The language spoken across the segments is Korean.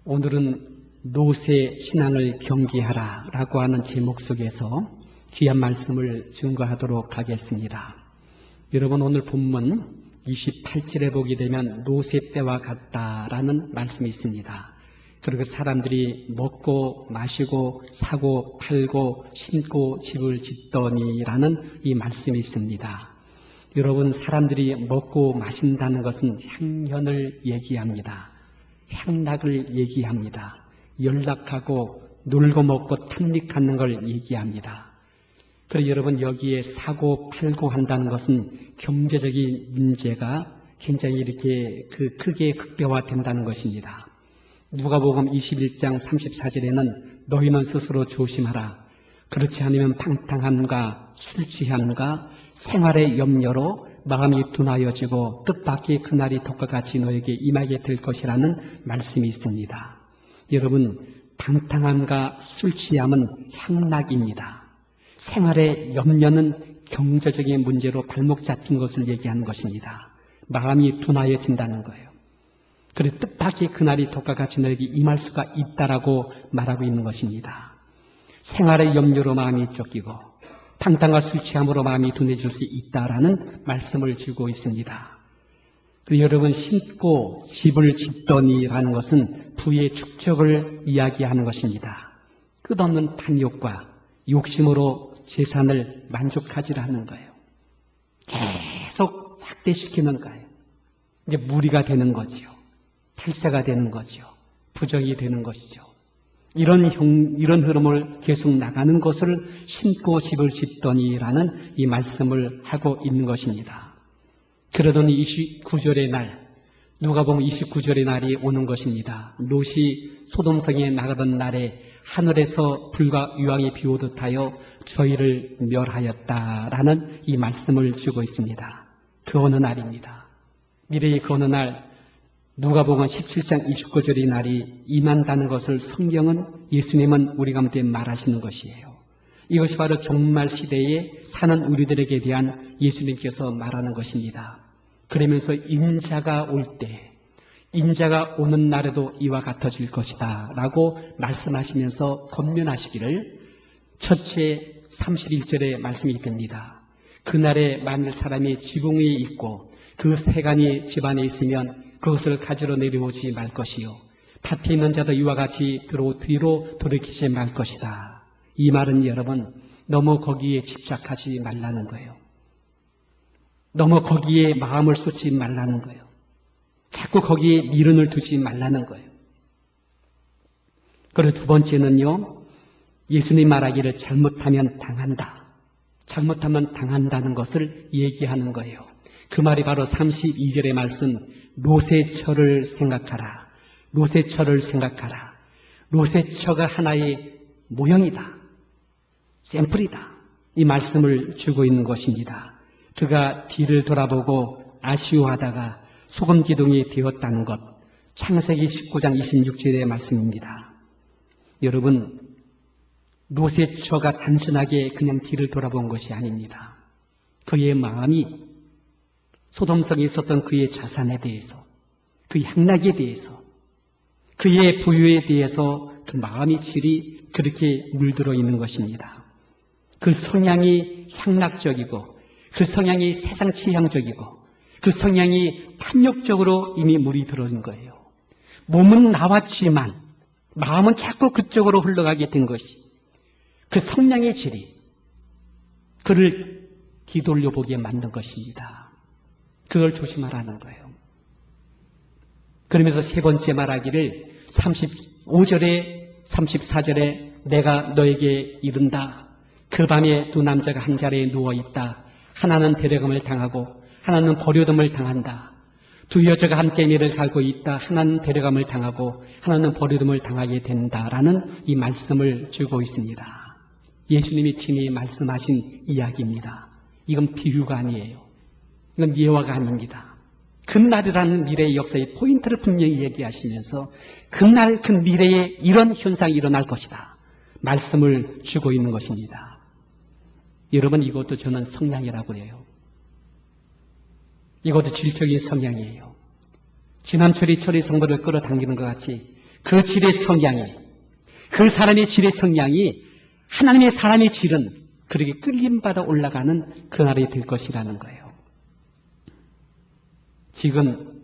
오늘은 노세 신앙을 경계하라 라고 하는 제목 속에서 귀한 말씀을 증거하도록 하겠습니다. 여러분, 오늘 본문 28절에 보게 되면 노세 때와 같다라는 말씀이 있습니다. 그리고 사람들이 먹고 마시고 사고 팔고 심고 집을 짓더니라는 이 말씀이 있습니다. 여러분, 사람들이 먹고 마신다는 것은 향연을 얘기합니다. 향락을 얘기합니다. 연락하고 놀고 먹고 탐닉하는 걸 얘기합니다. 그리고 여러분, 여기에 사고 팔고 한다는 것은 경제적인 문제가 굉장히 이렇게 크게 극대화된다는 것입니다. 누가복음 21장 34절에는 너희는 스스로 조심하라. 그렇지 않으면 방탕함과 술 취함과 생활의 염려로 마음이 둔하여지고 뜻밖의 그날이 덕과 같이 너에게 임하게 될 것이라는 말씀이 있습니다. 여러분, 방탕함과 술 취함은 향락입니다. 생활의 염려는 경제적인 문제로 발목 잡힌 것을 얘기하는 것입니다. 마음이 둔하여진다는 거예요. 그리고 뜻밖의 그날이 덕과 같이 너에게 임할 수가 있다라고 말하고 있는 것입니다. 생활의 염려로 마음이 쫓기고 방탕과 술 취함으로 마음이 둔해질 수 있다라는 말씀을 주고 있습니다. 그리고 여러분, 심고 집을 짓더니라는 것은 부의 축적을 이야기하는 것입니다. 끝없는 탐욕과 욕심으로 재산을 만족하지 않는 거예요. 계속 확대시키는 거예요. 이제 무리가 되는 거죠. 탈세가 되는 거죠. 부정이 되는 것이죠. 이런 흐름을 계속 나가는 것을 심고 집을 짓더니라는 이 말씀을 하고 있는 것입니다. 그러더니 29절의 날, 누가복음 29절의 날이 오는 것입니다. 롯이 소돔성에 나가던 날에 하늘에서 불과 유황이 비오듯 하여 저희를 멸하였다라는 이 말씀을 주고 있습니다. 그 어느 날입니다. 미래의 그 어느 날, 누가복음 17장 29절의 날이 임한다는 것을 성경은, 예수님은 우리 가운데 말하시는 것이에요. 이것이 바로 종말 시대에 사는 우리들에게 대한 예수님께서 말하는 것입니다. 그러면서 인자가 올 때, 인자가 오는 날에도 이와 같아질 것이다 라고 말씀하시면서 권면하시기를 첫째 31절의 말씀이 있습니다. 그날에 만일 사람이 지붕 위에 있고 그 세간이 집안에 있으면 그것을 가지러 내려오지 말 것이요, 밭에 있는 자도 이와 같이 뒤로 돌이키지 말 것이다. 이 말은 여러분, 너무 거기에 집착하지 말라는 거예요. 너무 거기에 마음을 쏟지 말라는 거예요. 자꾸 거기에 미련을 두지 말라는 거예요. 그리고 두 번째는요, 예수님 말하기를 잘못하면 당한다. 잘못하면 당한다는 것을 얘기하는 거예요. 그 말이 바로 32절의 말씀, 노세처를 생각하라. 노세처를 생각하라. 노세처가 하나의 모형이다. 샘플이다. 이 말씀을 주고 있는 것입니다. 그가 뒤를 돌아보고 아쉬워하다가 소금기둥이 되었다는 것, 창세기 19장 26절의 말씀입니다. 여러분, 노세처가 단순하게 그냥 뒤를 돌아본 것이 아닙니다. 그의 마음이 소돔성에 있었던 그의 자산에 대해서, 그의 향락에 대해서, 그의 부유에 대해서 그 마음의 질이 그렇게 물들어 있는 것입니다. 그 성향이 향락적이고, 그 성향이 세상 취향적이고, 그 성향이 탐욕적으로 이미 물이 들어진 거예요. 몸은 나왔지만 마음은 자꾸 그쪽으로 흘러가게 된 것이, 그 성향의 질이 그를 뒤돌려 보게 만든 것입니다. 그걸 조심하라는 거예요. 그러면서 세 번째 말하기를 35절에 34절에 내가 너에게 이른다. 그 밤에 두 남자가 한 자리에 누워있다. 하나는 데려감을 당하고 하나는 버려둠을 당한다. 두 여자가 함께 이를 갈고 있다. 하나는 데려감을 당하고 하나는 버려둠을 당하게 된다라는 이 말씀을 주고 있습니다. 예수님이 친히 말씀하신 이야기입니다. 이건 비유가 아니에요. 이건 예화가 아닙니다. 그날이라는 미래의 역사의 포인트를 분명히 얘기하시면서 그날 그 미래에 이런 현상이 일어날 것이다. 말씀을 주고 있는 것입니다. 여러분, 이것도 저는 성향이라고 해요. 이것도 질적인 성향이에요. 지남철이 철의 성도를 끌어당기는 것 같이 그 질의 성향이, 그 사람의 질의 성향이 하나님의 사람의 질은 그렇게 끌림받아 올라가는 그날이 될 것이라는 거예요. 지금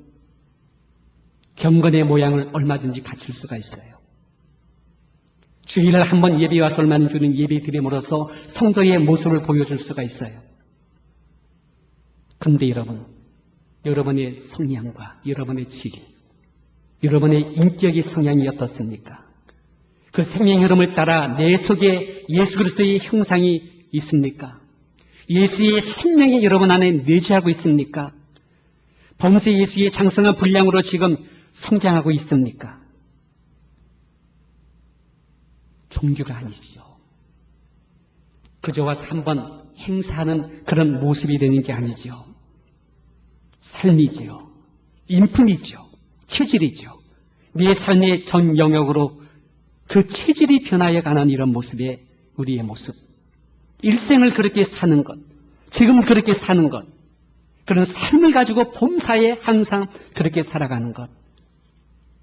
경건의 모양을 얼마든지 갖출 수가 있어요. 주일날 한번 예배 와서 얼마나 주는 예배 드림으로써 성도의 모습을 보여줄 수가 있어요. 그런데 여러분의 성향과 여러분의 질, 여러분의 인격의 성향이 어떻습니까? 그 생명 흐름을 따라 내 속에 예수 그리스도의 형상이 있습니까? 예수의 생명이 여러분 안에 내재하고 있습니까? 범세 예수의 장성한 분량으로 지금 성장하고 있습니까? 종교가 아니죠. 그저 와서 한번 행사하는 그런 모습이 되는 게 아니죠. 삶이죠. 인품이죠. 체질이죠. 내 삶의 전 영역으로 그 체질이 변하여 가는 이런 모습의 우리의 모습. 일생을 그렇게 사는 것, 지금 그렇게 사는 것, 그런 삶을 가지고 범사에 항상 그렇게 살아가는 것.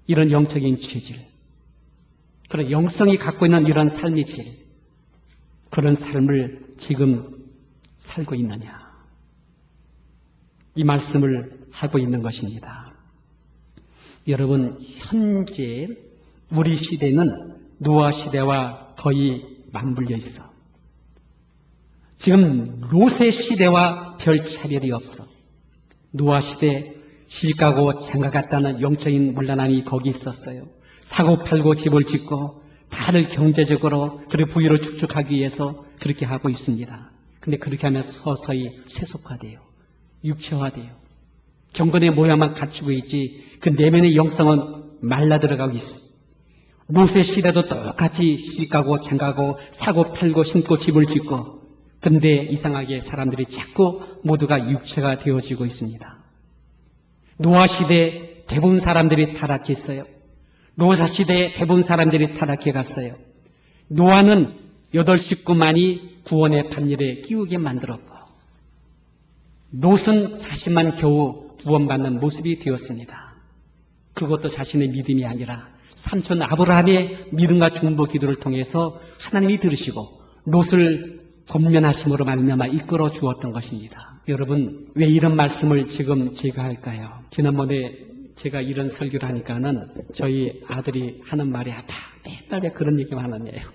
이런 영적인 체질, 그런 영성이 갖고 있는 이런 삶의 질, 그런 삶을 지금 살고 있느냐. 이 말씀을 하고 있는 것입니다. 여러분, 현재 우리 시대는 노아 시대와 거의 맞물려 있어. 지금 롯의 시대와 별 차별이 없어. 노아 시대 시집가고 장가갔다는 영적인 문란함이 거기 있었어요. 사고팔고 집을 짓고 다들 경제적으로 그리고 부유로 축적하기 위해서 그렇게 하고 있습니다. 근데 그렇게 하면 서서히 세속화돼요. 육체화돼요. 경건의 모양만 갖추고 있지 그 내면의 영성은 말라 들어가고 있어. 롯의 시대도 똑같이 시집가고 장가고 사고 팔고 심고 집을 짓고, 근데 이상하게 사람들이 자꾸 모두가 육체가 되어지고 있습니다. 노아 시대 대부분 사람들이 타락했어요. 롯 시대에 대부분 사람들이 타락해 갔어요. 노아는 8식구만이 구원의 판일에 끼우게 만들었고, 롯은 자신만 겨우 구원받는 모습이 되었습니다. 그것도 자신의 믿음이 아니라 삼촌 아브라함의 믿음과 중보 기도를 통해서 하나님이 들으시고 롯을 권면하심으로 말미암아 이끌어 주었던 것입니다. 여러분, 왜 이런 말씀을 지금 제가 할까요? 지난번에 제가 이런 설교를 하니까는 저희 아들이 하는 말이 맨날 왜 그런 얘기만 하네요.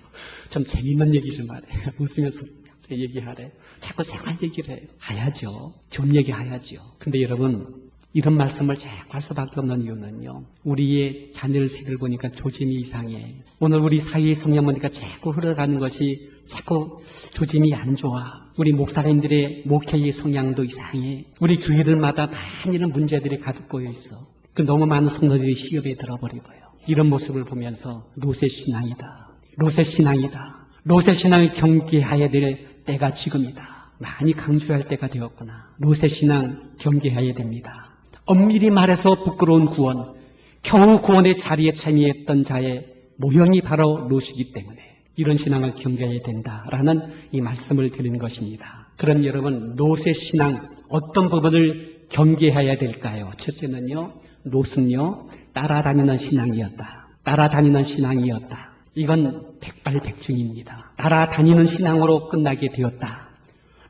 좀 재밌는 얘기 좀 하래. 웃으면서 얘기하래. 자꾸 생활 얘기를 해요. 해야죠. 좀 얘기해야죠. 근데 여러분, 이런 말씀을 자꾸 할 수밖에 없는 이유는요, 우리의 자녀를 세를 보니까 조짐이 이상해. 오늘 우리 사회의 성향 보니까 자꾸 흘러가는 것이 자꾸 조짐이 안 좋아. 우리 목사님들의 목회의 성향도 이상해. 우리 교회들마다 많은 이런 문제들이 가득 꼬여 있어. 너무 많은 성도들이 시험에 들어버리고요. 이런 모습을 보면서 롯의 신앙이다. 롯의 신앙이다. 롯의 신앙을 경계해야 될 때가 지금이다. 많이 강조할 때가 되었구나. 롯의 신앙 경계해야 됩니다. 엄밀히 말해서 부끄러운 구원, 겨우 구원의 자리에 참여했던 자의 모형이 바로 롯이기 때문에 이런 신앙을 경계해야 된다라는 이 말씀을 드리는 것입니다. 그럼 여러분, 롯의 신앙 어떤 부분을 경계해야 될까요? 첫째는요, 롯은요 따라다니는 신앙이었다. 따라다니는 신앙이었다. 이건 백발백중입니다. 따라다니는 신앙으로 끝나게 되었다.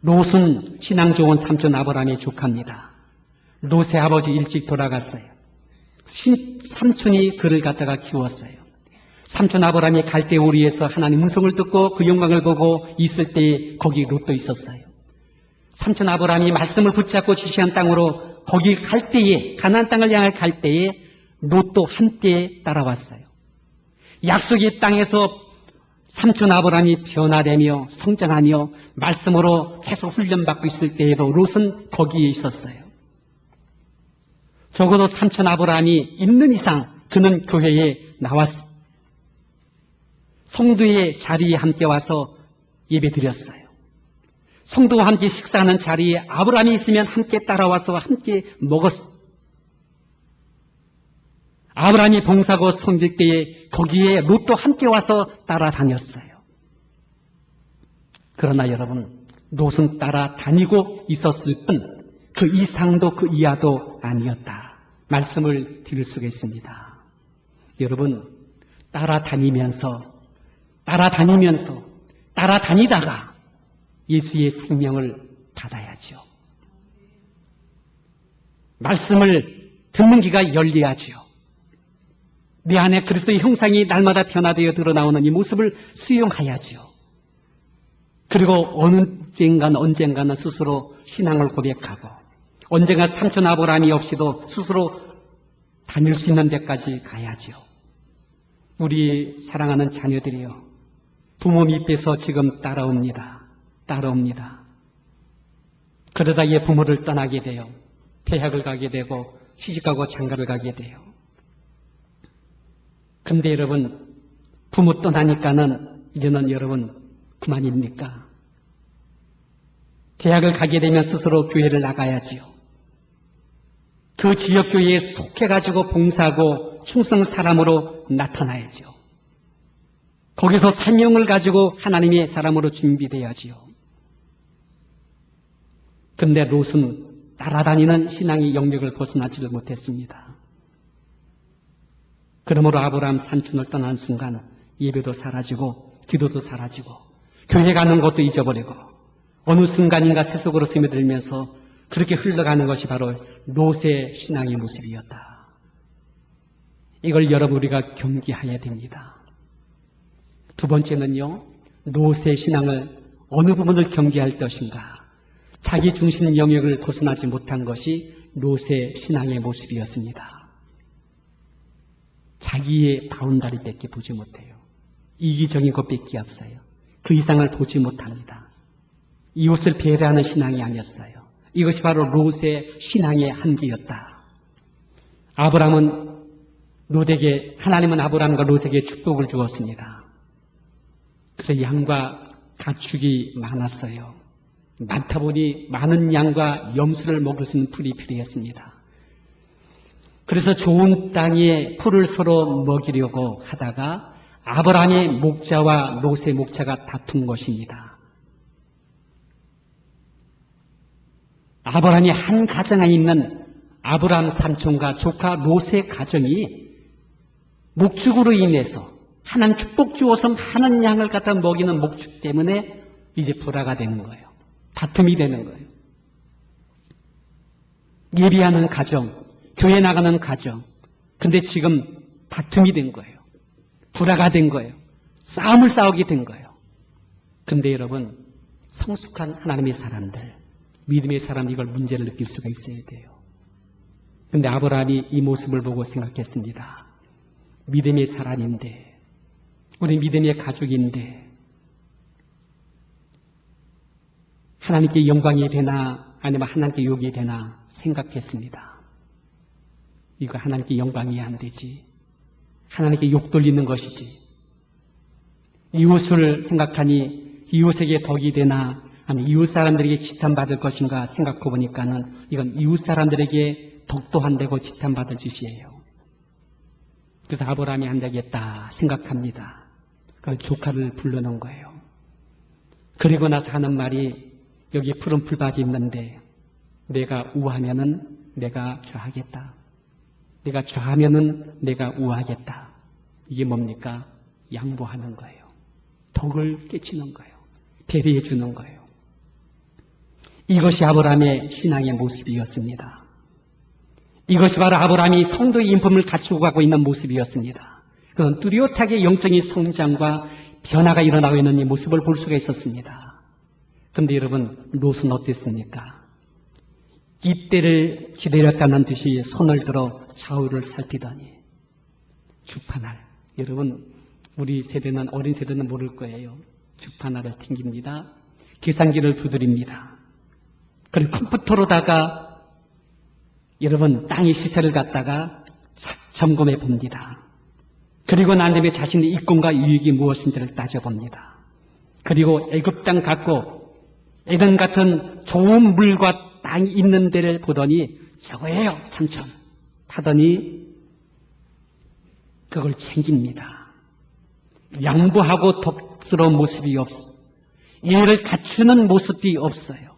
롯은 신앙 좋은 삼촌 아브라함의 조카입니다. 롯의 아버지 일찍 돌아갔어요. 삼촌이 그를 갖다가 키웠어요. 삼촌 아브라함이 갈대우리에서 하나님 음성을 듣고 그 영광을 보고 있을 때에 거기 롯도 있었어요. 삼촌 아브라함이 말씀을 붙잡고 지시한 땅으로 거기 갈 때에, 가나안 땅을 향해 갈 때에 롯도 함께 따라왔어요. 약속의 땅에서 삼촌 아브라함이 변화되며 성장하며 말씀으로 계속 훈련받고 있을 때에도 롯은 거기에 있었어요. 적어도 삼촌 아브라함이 있는 이상 그는 교회에 나왔어. 성도의 자리에 함께 와서 예배 드렸어요. 성도와 함께 식사하는 자리에 아브라함이 있으면 함께 따라와서 함께 먹었어. 아브라함이 봉사고 섬길 때에 거기에 롯도 함께 와서 따라다녔어요. 그러나 여러분, 롯은 따라다니고 있었을 뿐 그 이상도 그 이하도 아니었다. 말씀을 드릴 수가 있습니다. 여러분, 따라다니다가 예수의 생명을 받아야죠. 말씀을 듣는 귀가 열려야죠. 내 안에 그리스도의 형상이 날마다 변화되어 드러나오는 이 모습을 수용해야죠. 그리고 언젠가는 스스로 신앙을 고백하고 언젠가 삼촌 아브라함이 없이도 스스로 다닐 수 있는 데까지 가야죠. 우리 사랑하는 자녀들이요. 부모 밑에서 지금 따라옵니다. 그러다 얘 부모를 떠나게 돼요. 대학을 가게 되고 시집가고 장가를 가게 돼요. 근데 여러분, 부모 떠나니까는 이제는 여러분 그만입니까? 대학을 가게 되면 스스로 교회를 나가야지요. 그 지역교회에 속해가지고 봉사하고 충성 사람으로 나타나야죠. 거기서 사명을 가지고 하나님의 사람으로 준비돼야지요. 근데 롯은 따라다니는 신앙의 영역을 벗어나지를 못했습니다. 그러므로 아브라함 산촌을 떠난 순간 예배도 사라지고 기도도 사라지고 교회 가는 것도 잊어버리고 어느 순간인가 세속으로 스며들면서 그렇게 흘러가는 것이 바로 롯의 신앙의 모습이었다. 이걸 여러분 우리가 경계해야 됩니다. 두 번째는요, 롯의 신앙을 어느 부분을 경계할 것인가. 자기 중심 영역을 벗어나지 못한 것이 롯의 신앙의 모습이었습니다. 자기의 바운다리밖에 보지 못해요. 이기적인 것밖에 없어요. 그 이상을 보지 못합니다. 이웃을 배려하는 신앙이 아니었어요. 이것이 바로 롯의 신앙의 한계였다. 하나님은 아브라함과 롯에게 축복을 주었습니다. 그래서 양과 가축이 많았어요. 많다 보니 많은 양과 염소를 먹을 수 있는 풀이 필요했습니다. 그래서 좋은 땅에 풀을 서로 먹이려고 하다가 아브라함의 목자와 롯의 목자가 다툰 것입니다. 아브라함이 한 가정에 있는 아브라함 삼촌과 조카 롯의 가정이 목축으로 인해서 하나님 축복 주어서 많은 양을 갖다 먹이는 목축 때문에 이제 불화가 되는 거예요. 다툼이 되는 거예요. 예비하는 가정, 교회 나가는 가정. 근데 지금 다툼이 된 거예요. 불화가 된 거예요. 싸움을 싸우게 된 거예요. 근데 여러분, 성숙한 하나님의 사람들, 믿음의 사람 이걸 문제를 느낄 수가 있어야 돼요. 근데 아브라함이 이 모습을 보고 생각했습니다. 믿음의 사람인데, 우리 믿음의 가족인데, 하나님께 영광이 되나 아니면 하나님께 욕이 되나 생각했습니다. 이거 하나님께 영광이 안 되지. 하나님께 욕 돌리는 것이지. 이웃을 생각하니 이웃에게 덕이 되나 아니면 이웃 사람들에게 지탄받을 것인가 생각해 보니까는 이건 이웃 사람들에게 덕도 안 되고 지탄받을 짓이에요. 그래서 아브라함이 안 되겠다 생각합니다. 그 조카를 불러놓은 거예요. 그리고 나서 하는 말이 여기 푸른 풀밭이 있는데 내가 우하면은 내가 좌하겠다. 내가 좌하면은 내가 우하겠다. 이게 뭡니까? 양보하는 거예요. 덕을 깨치는 거예요. 배려해 주는 거예요. 이것이 아브라함의 신앙의 모습이었습니다. 이것이 바로 아브라함이 성도의 인품을 갖추고 가고 있는 모습이었습니다. 그건 뚜렷하게 영적인 성장과 변화가 일어나고 있는 이 모습을 볼 수가 있었습니다. 그런데 여러분, 롯은 어땠습니까? 이때를 기다렸다는 듯이 손을 들어 좌우를 살피더니 주판알, 여러분 우리 세대는 어린 세대는 모를 거예요. 주판알을 튕깁니다. 계산기를 두드립니다. 그리고 컴퓨터로다가 여러분 땅의 시세를 갖다가 점검해 봅니다. 그리고 난 다음에 자신의 이권과 유익이 무엇인지를 따져봅니다. 그리고 애굽 땅 갖고 에덴 같은 좋은 물과 땅이 있는 데를 보더니 저거예요 삼촌 하더니 그걸 챙깁니다. 양보하고 덕스러운 모습이 없어. 이해를 갖추는 모습이 없어요.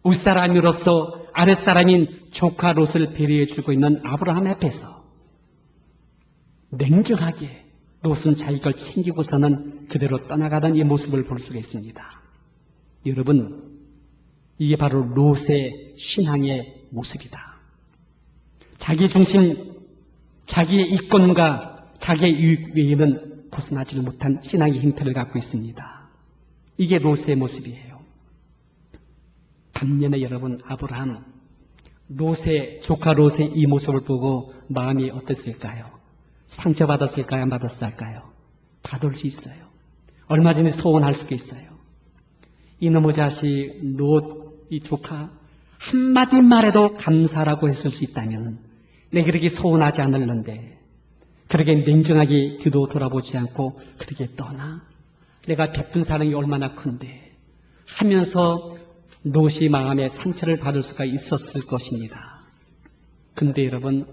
윗사람으로서 아랫사람인 조카 롯을 배려해 주고 있는 아브라함 앞에서 냉정하게 롯은 자기 걸 챙기고서는 그대로 떠나가던 이 모습을 볼 수가 있습니다. 여러분, 이게 바로 롯의 신앙의 모습이다. 자기 중심, 자기의 이권과 자기의 유익 외에는 벗어나지 못한 신앙의 형태를 갖고 있습니다. 이게 롯의 모습이에요. 반면에 여러분, 아브라함, 롯의, 조카 롯의 이 모습을 보고 마음이 어땠을까요? 상처받았을까요? 안 받았을까요? 받을 수 있어요. 얼마 전에 소원할 수도 있어요. 이놈의 자식, 롯, 이 조카, 한마디 말해도 감사라고 했을 수 있다면, 내 그렇게 소원하지 않을는데, 그렇게 냉정하게 뒤도 돌아보지 않고, 그렇게 떠나? 내가 베푼 사랑이 얼마나 큰데, 하면서 롯이 마음에 상처를 받을 수가 있었을 것입니다. 근데 여러분,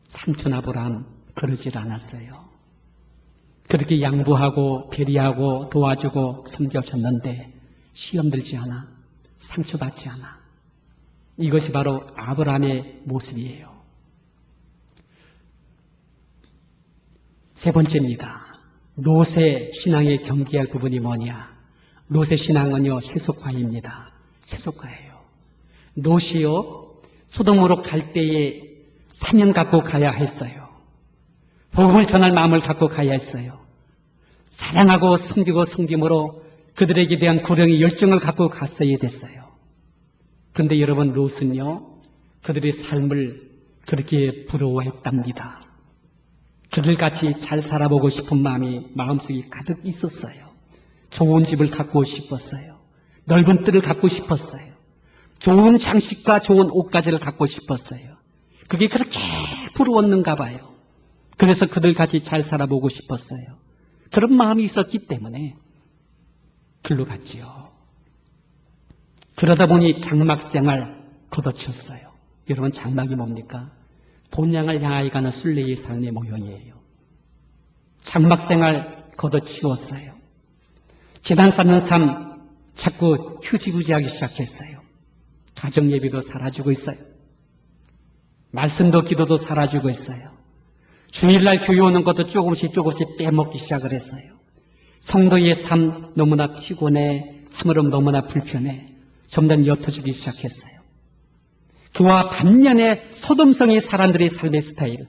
삼촌 아브라함 그러질 않았어요. 그렇게 양보하고 배려하고 도와주고 섬겨줬는데 시험 들지 않아, 상처받지 않아. 이것이 바로 아브라함의 모습이에요. 세 번째입니다. 롯의 신앙에 경계할 부분이 뭐냐? 롯의 신앙은요, 세속화입니다. 세속화예요. 롯이요, 소돔으로 갈 때에 사명 갖고 가야 했어요. 복음을 전할 마음을 갖고 가야 했어요. 사랑하고 섬김으로 그들에게 대한 구령의 열정을 갖고 갔어야 됐어요. 그런데 여러분, 롯은요, 그들의 삶을 그렇게 부러워했답니다. 그들같이 잘 살아보고 싶은 마음이 마음속에 가득 있었어요. 좋은 집을 갖고 싶었어요. 넓은 뜰을 갖고 싶었어요. 좋은 장식과 좋은 옷가지를 갖고 싶었어요. 그게 그렇게 부러웠는가 봐요. 그래서 그들같이 잘 살아보고 싶었어요. 그런 마음이 있었기 때문에 글로 갔지요. 그러다 보니 장막생활 걷어쳤어요. 여러분, 장막이 뭡니까? 본향을 향하여 가는 순례의 삶의 모형이에요. 장막생활 걷어치웠어요. 제단 쌓는 삶 자꾸 휴지부지하기 시작했어요. 가정예비도 사라지고 있어요. 말씀도 기도도 사라지고 있어요. 주일날 교회 오는 것도 조금씩 빼먹기 시작을 했어요. 성도의 삶 너무나 피곤해, 참으로 너무나 불편해, 점점 옅어지기 시작했어요. 그와 반면에 소돔성의 사람들의 삶의 스타일,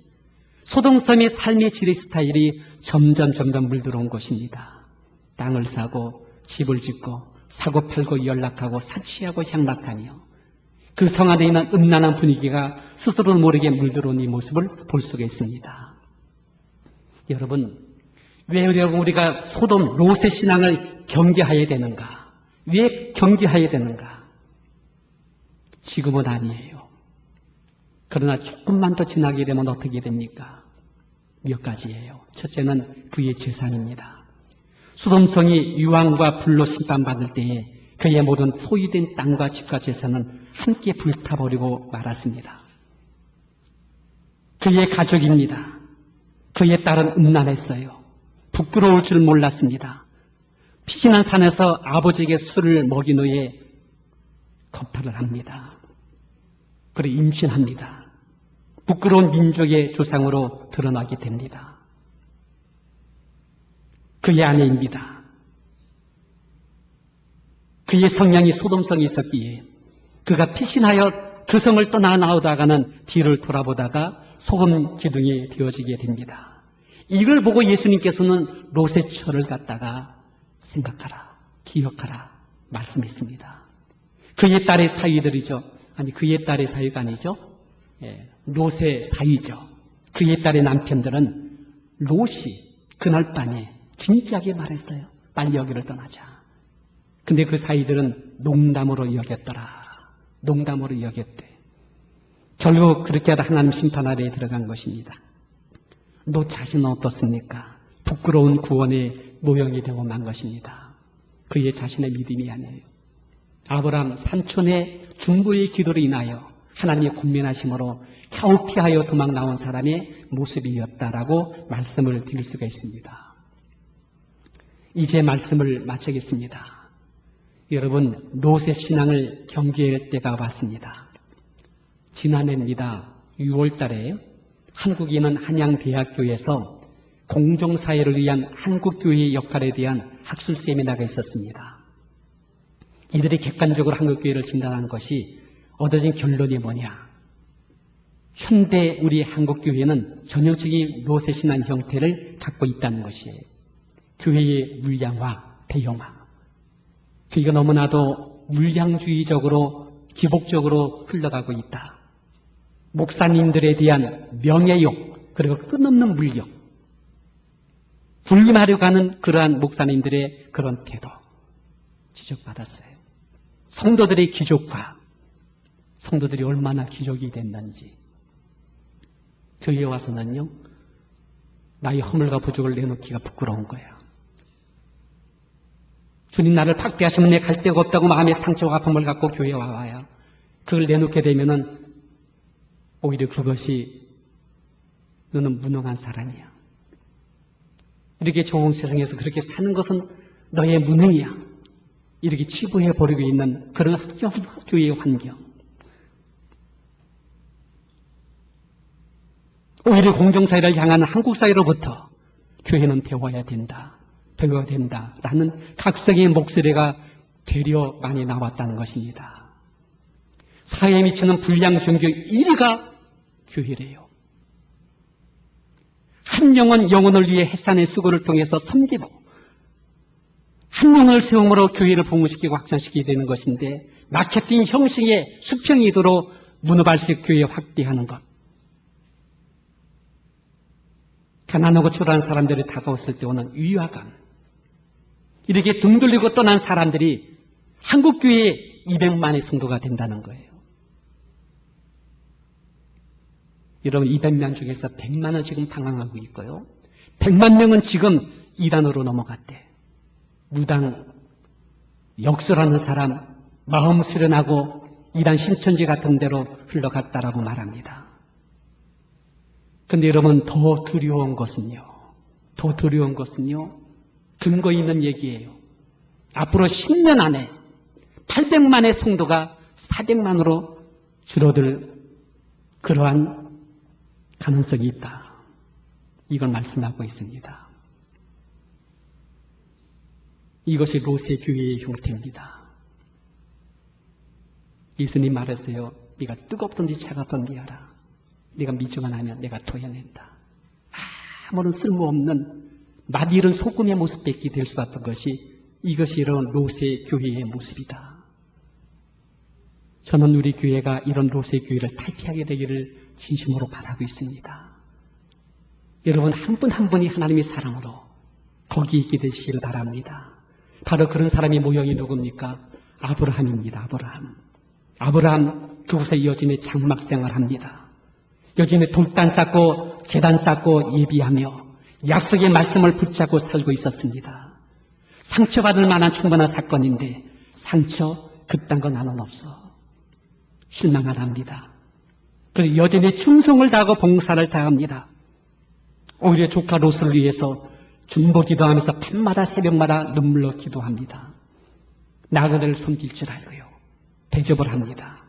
소돔성의 삶의 질의 스타일이 점점 물들어온 것입니다. 땅을 사고 집을 짓고 사고 팔고 연락하고 사치하고 향락하며 그 성 안에 있는 음란한 분위기가 스스로 모르게 물들어온 이 모습을 볼 수가 있습니다. 여러분, 왜 우리가 소돔, 롯의 신앙을 경계해야 되는가? 왜 경계해야 되는가? 지금은 아니에요. 그러나 조금만 더 지나게 되면 어떻게 됩니까? 몇 가지예요. 첫째는 그의 재산입니다. 소돔성이 유황과 불로 심판받을 때에 그의 모든 소유된 땅과 집과 재산은 함께 불타버리고 말았습니다. 그의 가족입니다. 그의 딸은 음란했어요. 부끄러울 줄 몰랐습니다. 피진한 산에서 아버지에게 술을 먹인 후에 거탈을 합니다. 그리고 임신합니다. 부끄러운 민족의 조상으로 드러나게 됩니다. 그의 아내입니다. 그의 성향이 소돔성이 있었기에 그가 피신하여 그 성을 떠나 나오다가는 뒤를 돌아보다가 소금 기둥이 되어지게 됩니다. 이걸 보고 예수님께서는 롯의 처를 갖다가 생각하라, 기억하라 말씀했습니다. 그의 딸의 사위들이죠. 아니, 그의 딸의 사위가 아니죠. 롯의 사위죠. 그의 딸의 남편들은 롯이 그날 밤에 진지하게 말했어요. 빨리 여기를 떠나자. 근데 그 사위들은 농담으로 여겼더라. 농담으로 여겼대. 결국 그렇게 하다 하나님 심판 아래에 들어간 것입니다. 롯 자신은 어떻습니까? 부끄러운 구원의 모형이 되고 만 것입니다. 그의 자신의 믿음이 아니에요. 아브라함 삼촌의 중보의 기도로 인하여 하나님의 권면하심으로 겨우 피하여 도망 나온 사람의 모습이었다라고 말씀을 드릴 수가 있습니다. 이제 말씀을 마치겠습니다. 여러분, 롯의 신앙을 경계할 때가 왔습니다. 지난해입니다. 6월 달에 한국에 있는 한양대학교에서 공정사회를 위한 한국교회의 역할에 대한 학술 세미나가 있었습니다. 이들이 객관적으로 한국교회를 진단하는 것이 얻어진 결론이 뭐냐? 현대 우리 한국교회는 전형적인 노세신앙 형태를 갖고 있다는 것이에요. 교회의 물량화, 대형화. 교회가 너무나도 물량주의적으로 기복적으로 흘러가고 있다. 목사님들에 대한 명예욕, 그리고 끝없는 물욕. 군림하려고 하는 그러한 목사님들의 그런 태도 지적받았어요. 성도들의 기족화, 성도들이 얼마나 기족이 됐는지. 교회에 와서는요, 나의 허물과 부족을 내놓기가 부끄러운 거야. 주님 나를 박대하시면 내 갈 데가 없다고 마음의 상처와 아픔을 갖고 교회에 와야 그걸 내놓게 되면은 오히려 그것이 너는 무능한 사람이야. 이렇게 좋은 세상에서 그렇게 사는 것은 너의 무능이야. 이렇게 치부해버리고 있는 그런 교회의 환경. 오히려 공정사회를 향하는 한국사회로부터 교회는 배워야 된다. 배워야 된다라는 각성의 목소리가 되려 많이 나왔다는 것입니다. 사회에 미치는 불량 종교 1위가 교회래요. 한 영혼 영혼을 위해 해산의 수고를 통해서 섬기고 한 영혼을 세움으로 교회를 부흥시키고 확장시키게 되는 것인데 마케팅 형식의 수평이도로 문어발식 교회 확대하는 것. 가난하고 초라한 사람들이 다가왔을 때 오는 위화감. 이렇게 등 돌리고 떠난 사람들이 한국교회에 200만의 성도가 된다는 거예요. 여러분 200명 중에서 100만은 지금 방황하고 있고요. 100만 명은 지금 이단으로 넘어갔대. 무당, 역설하는 사람, 마음 수련하고 이단 신천지 같은 데로 흘러갔다라고 말합니다. 그런데 여러분 더 두려운 것은요. 근거 있는 얘기예요. 앞으로 10년 안에 800만의 성도가 400만으로 줄어들 그러한 가능성이 있다. 이걸 말씀하고 있습니다. 이것이 로세 교회의 형태입니다. 예수님 말했어요. 네가 뜨겁든지 차갑든지 하라. 네가 미증을 하면 내가 토해낸다. 아무런 쓸모없는 맛이른 소금의 모습밖에 될 수 없던 것이 이것이 이런 로세 교회의 모습이다. 저는 우리 교회가 이런 로세 교회를 탈피하게 되기를 진심으로 바라고 있습니다. 여러분 한 분 한 분이 하나님의 사랑으로 거기 있게 되시기를 바랍니다. 바로 그런 사람이 모형이 누굽니까? 아브라함입니다. 아브라함 그곳에 여진의 장막생활을 합니다. 여진의 돌단 쌓고 제단 쌓고 예비하며 약속의 말씀을 붙잡고 살고 있었습니다. 상처받을 만한 충분한 사건인데 상처 그딴 거 나는 없어. 실망하랍니다. 그리고 여전히 충성을 다하고 봉사를 다합니다. 오히려 조카 롯을 위해서 중보 기도하면서 밤마다 새벽마다 눈물로 기도합니다. 나그네를 섬길 줄 알고요. 대접을 합니다.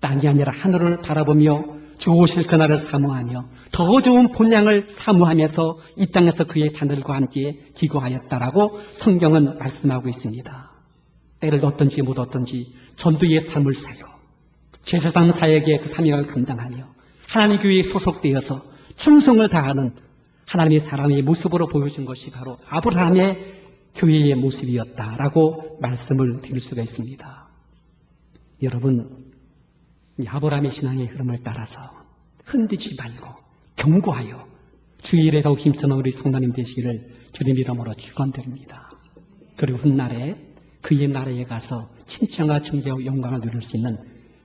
땅이 아니라 하늘을 바라보며 주 오실 그날을 사모하며 더 좋은 본향을 사모하면서 이 땅에서 그의 자녀들과 함께 기거하였다라고 성경은 말씀하고 있습니다. 때를 얻든지 못 얻든지 전도의 삶을 살고 제사장 사역의 그 사명을 감당하며 하나님 교회에 소속되어서 충성을 다하는 하나님의 사랑의 모습으로 보여준 것이 바로 아브라함의 교회의 모습이었다라고 말씀을 드릴 수가 있습니다. 여러분 아브라함의 신앙의 흐름을 따라서 흔들지 말고 경고하여 주의 일에 더욱 힘쓰는 우리 성도님 되시기를 주님 이름으로 축원드립니다. 그리고 훗날에 그의 나라에 가서 칭찬과 존경과 영광을 누릴 수 있는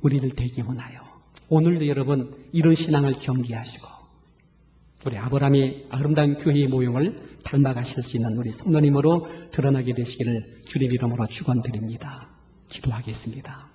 우리들 되기 원하여 오늘도 여러분 이런 신앙을 경계하시고 우리 아브라함의 아름다운 교회의 모형을 닮아가실 수 있는 우리 성도님으로 드러나게 되시기를 주님 이름으로 축원드립니다. 기도하겠습니다.